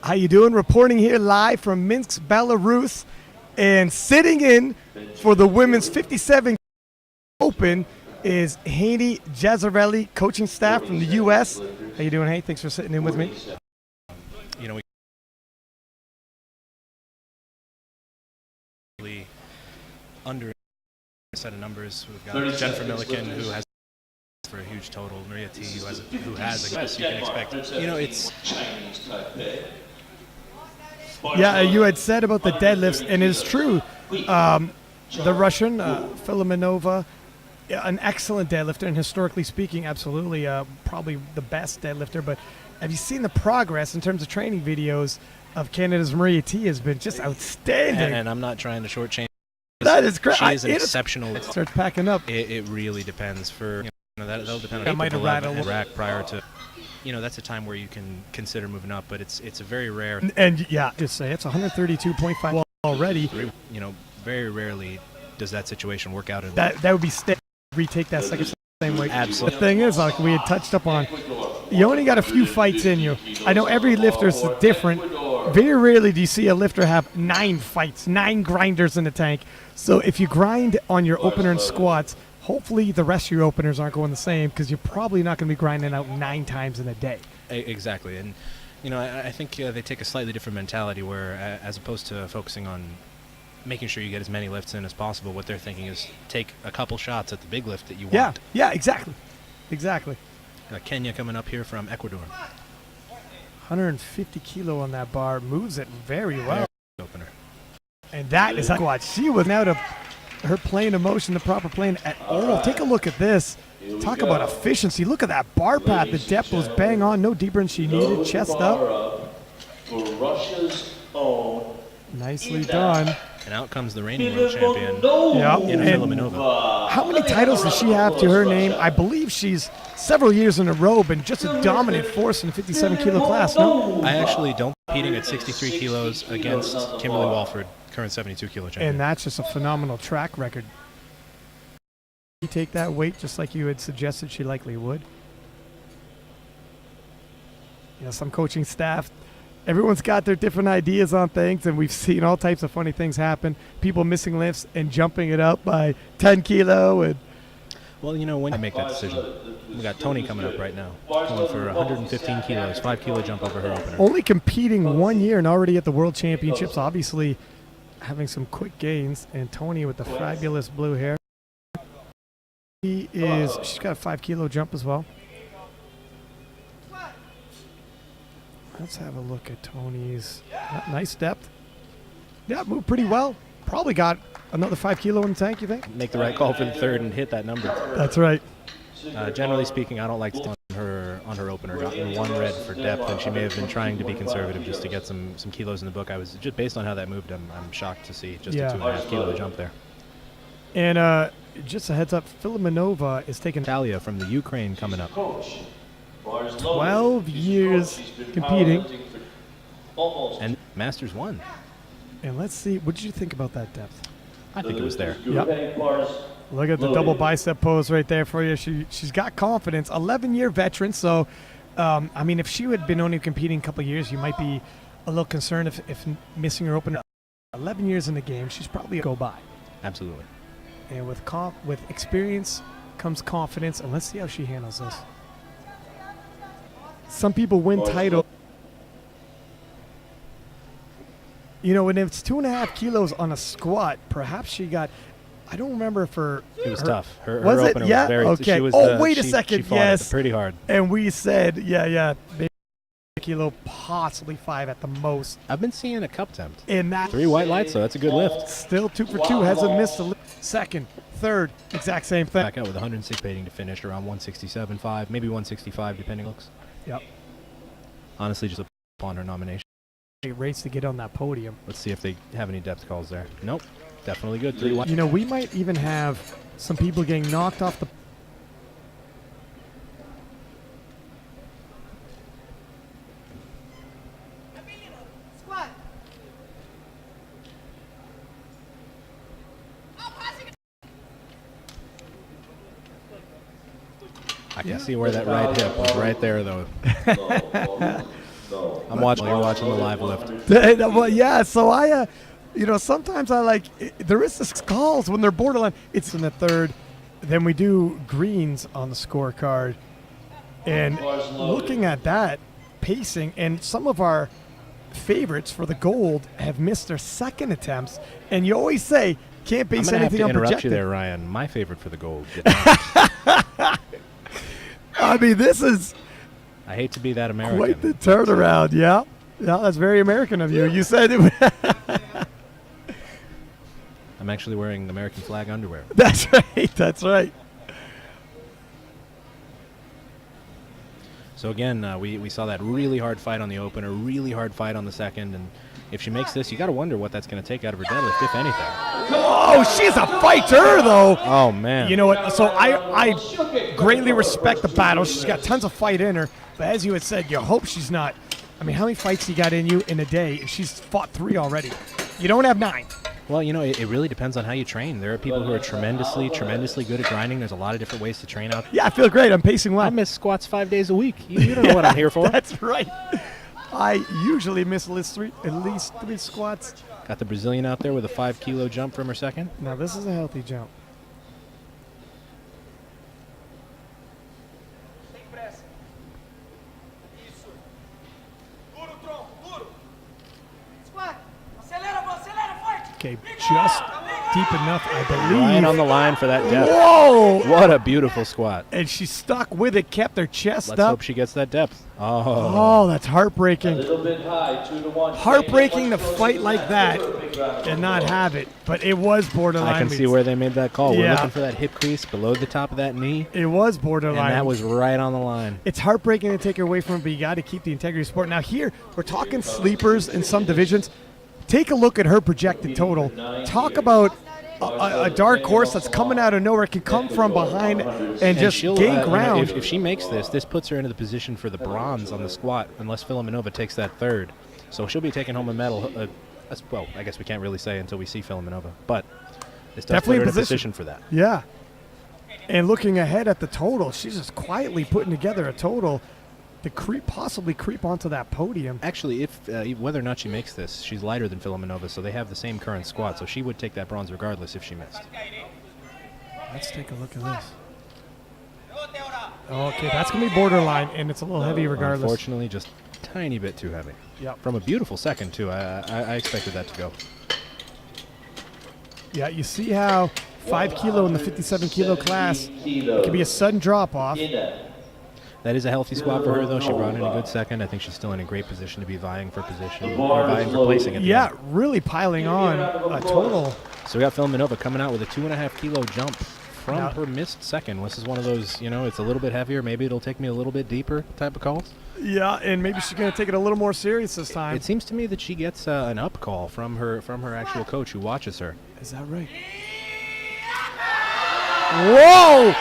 How you doing? Reporting here live from Minsk, Belarus, and sitting in for the women's 57 Open is Haney Jazzarelli, coaching staff from the U.S. How you doing, Haney? Thanks for sitting in with me. You know, we under a set of numbers. We've got Jennifer Milliken, who has for a huge total. Maria T, who has a guess you can expect. You know, it's yeah. You had said about the deadlifts, and it's true. The Russian Filomenova, an excellent deadlifter, and historically speaking, absolutely probably the best deadlifter. But have you seen the progress in terms of training videos of Canada's Maria T? Has been just outstanding. And I'm not trying to shortchange. That is great. She is an exceptional. It starts packing up. It really depends for. That'll depend That on might have rattled rack prior to. You know, that's a time where you can consider moving up, but it's a very rare. And yeah, just say it's 132.5 already. You know, very rarely does that situation work out. That would be retake that second same way. Absolutely. The thing is, like we had touched up on, you only got a few fights in you. I know every lifter is different. Very rarely do you see a lifter have 9 fights, 9 grinders in the tank. So if you grind on your opener and squats, hopefully the rest of your openers aren't going the same, because you're probably not going to be grinding out 9 times in a day. Exactly. And, you know, I think they take a slightly different mentality where, as opposed to focusing on making sure you get as many lifts in as possible, what they're thinking is take a couple shots at the big lift that you want. Yeah, exactly. Kenya coming up here from Ecuador. 150 kilo on that bar, moves it very well. Opener. And that is what she was now to her plane of motion, the proper plane at all. Take a look at this. Talk about efficiency. Look at that bar pad. The depth was bang on, no deeper than she needed. Chest up. Nicely done. And out comes the reigning world champion. Yeah. In Filomenova. How many titles does she have to her name? I believe she's several years in a row been just a dominant force in the 57 kilo class, no? I actually don't competing at 63 kilos against Kimberly Walford, current 72 kilo champion. And that's just a phenomenal track record. You take that weight just like you had suggested she likely would. You know, some coaching staff, everyone's got their different ideas on things, and we've seen all types of funny things happen. People missing lifts and jumping it up by 10 kilo. And well, you know, when I make that decision, we got Tony coming up right now, going for 115 kilos, 5 kilo jump over her opener. Only competing 1 year and already at the World Championships, obviously having some quick gains. And Tony with the fabulous blue hair. She's got a 5 kilo jump as well. Let's have a look at Tony's. Nice depth. Yeah, moved pretty well. Probably got another 5 kilo in the tank, you think? Make the right call for the third and hit that number. That's right. Generally speaking, I don't like to on her opener. Gotten 1 red for depth, and she may have been trying to be conservative just to get some kilos in the book. I was just based on how that moved. I'm shocked to see just a 2.5 kilo jump there. And just a heads up, Filomenova is taking Talia from the Ukraine coming up. 12 years competing. And Masters 1. And let's see, what did you think about that depth? I think it was there. Yep. Look at the double bicep pose right there for you. She's got confidence. 11-year veteran, so, I mean, if she had been only competing a couple of years, you might be a little concerned if missing her opener. 11 years in the game, she's probably go by. Absolutely. And with experience comes confidence, and let's see how she handles this. Some people win title. You know, and if it's 2.5 kilos on a squat, perhaps she got. I don't remember if her. It was tough. Her was opener it? Yeah. Was very. Okay. She was wait a second. She fought yes. it pretty hard. And we said, maybe a kilo, possibly 5 at the most. I've been seeing a cup attempt. In that 3 white lights, so that's a good lift. Still 2 for 2. Hasn't missed a lift. Second, third, exact same thing. Back out with 106 to finish around 167.5, maybe 165 depending looks. Yep. Honestly, just upon her nomination. Race to get on that podium. Let's see if they have any depth calls there. Nope. Definitely good. 3 white. You know, we might even have some people getting knocked off the. I can see where that right hip was right there, though. I'm watching. You're watching the live lift. Well, yeah, so I, sometimes I like, there is this calls when they're borderline. It's in the third. Then we do greens on the scorecard. And looking at that pacing, and some of our favorites for the gold have missed their second attempts. And you always say, can't base anything on projected. I'm going to have to interrupt you there, Ryan. My favorite for the gold did not. I mean, this is I hate to be that American. quite the turnaround, yeah. Yeah, that's very American of you. You said it. I'm actually wearing American flag underwear. That's right. That's right. So again, we saw that really hard fight on the opener, really hard fight on the second, and if she makes this, you got to wonder what that's going to take out of her deadlift, if anything. Oh, she's a fighter, though. Oh, man. You know what? So I greatly respect the battle. She's got tons of fight in her, but as you had said, you hope she's not. I mean, how many fights you got in you in a day? She's fought 3 already. You don't have 9. Well, it really depends on how you train. There are people who are tremendously good at grinding. There's a lot of different ways to train out. Yeah, I feel great. I'm pacing well. I miss squats 5 days a week. You don't know what I'm here for. That's right. I usually miss at least three squats. Got the Brazilian out there with a 5-kilo jump from her second. Now, this is a healthy jump. Okay, just deep enough, I believe. Right on the line for that depth. Whoa! What a beautiful squat. And she stuck with it, kept her chest Let's up. hope she gets that depth. Oh, that's heartbreaking. A little bit high, 2-1. Heartbreaking to fight like that and not have it, but it was borderline. I can see where they made that call. We're Yeah. looking for that hip crease below the top of that knee, It was borderline. and that was right on the line. It's heartbreaking to take her away from it, but you got to keep the integrity of sport. Now here, we're talking sleepers in some divisions. Take a look at her projected total. Talk about a dark horse that's coming out of nowhere, can come from behind and just she'll, gain ground. If she makes this puts her into the position for the bronze on the squat, unless Filimonova takes that third. So she'll be taking home a medal. Well, I guess we can't really say until we see Filimonova, but this does Definitely put her in a position. position for that. Yeah. And looking ahead at the total, she's just quietly putting together a total to possibly creep onto that podium. Actually, if whether or not she makes this, she's lighter than Filimonova, so they have the same current squat, so she would take that bronze regardless if she missed. Let's take a look at this. Okay, that's going to be borderline, and it's a little heavy regardless. Unfortunately, just a tiny bit too heavy. Yep. From a beautiful second, too. I expected that to go. Yeah, you see how 5 kilo in the 57 kilo class, it can be a sudden drop off. That is a healthy squat for her, though. She brought in a good second. I think she's still in a great position to be vying for position, or vying for placing at the Yeah, end. really piling on a total. So we got Filimonova coming out with a 2.5 kilo jump from her missed second. This is one of those, it's a little bit heavier. Maybe it'll take me a little bit deeper type of calls. Yeah, and maybe she's going to take it a little more serious this time. It seems to me that she gets an up call from her actual coach who watches her. Is that right? Whoa!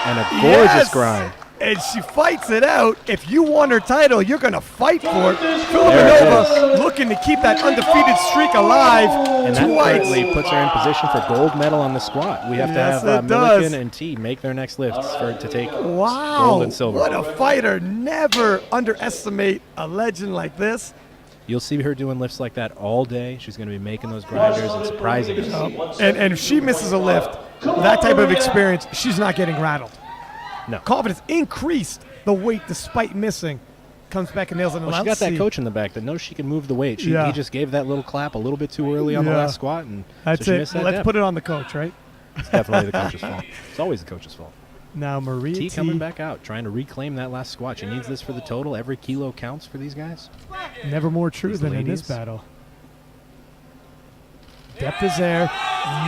And a gorgeous grind. And she fights it out. If you won her title, you're going to fight for it. Filimonova looking to keep that undefeated streak alive. And that currently puts her in position for gold medal on the squat. We have to have Milliken and T make their next lifts to take gold and silver. What a fighter. Never underestimate a legend like this. You'll see her doing lifts like that all day. She's going to be making those grinders and surprising us. And if she misses a lift, that type of experience, she's not getting rattled. No. Confidence increased the weight despite missing. Comes back and nails it. Well, she got that coach in the back that knows she can move the weight. He just gave that little clap a little bit too early on the last squat, and that's so she it. missed that Let's depth. put it on the coach, right? It's definitely the coach's fault. It's always the coach's fault. Now Maria T coming back out, trying to reclaim that last squat. She needs this for the total. Every kilo counts for these guys. Never more true These than in this ladies. battle. Depth is there.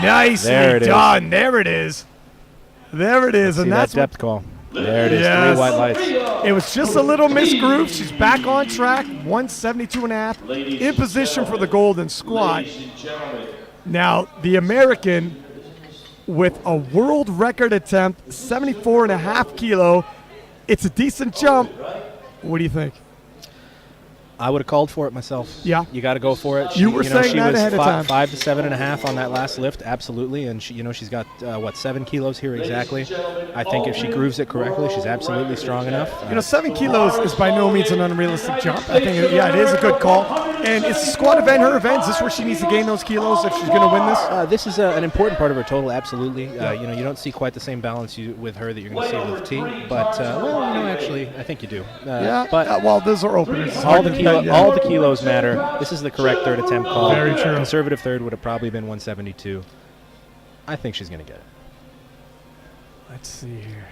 Nicely There it done. is. There it is. There it is. See And that that's depth call. There it is. Yes. 3 white lights. It was just a little misgroove. She's back on track. 172.5 in position for the golden squat. Now the American with a world record attempt, 74.5 kilo. It's a decent jump. What do you think? I would have called for it myself. Yeah. You got to go for it. You were saying she that was ahead of time. 5 to 7.5 on that last lift, absolutely. And she's got 7 kilos here exactly. I think if she grooves it correctly, she's absolutely strong enough. 7 kilos is by no means an unrealistic jump. I think, it is a good call. And it's a squat event, her event. Is this where she needs to gain those kilos if she's going to win this? This is an important part of her total, absolutely. You don't see quite the same balance with her that you're going to see with T. But, actually, I think you do. But those are openers. All the kilos matter. This is the correct third attempt call. Very true. Conservative third would have probably been 172. I think she's going to get it. Let's see here.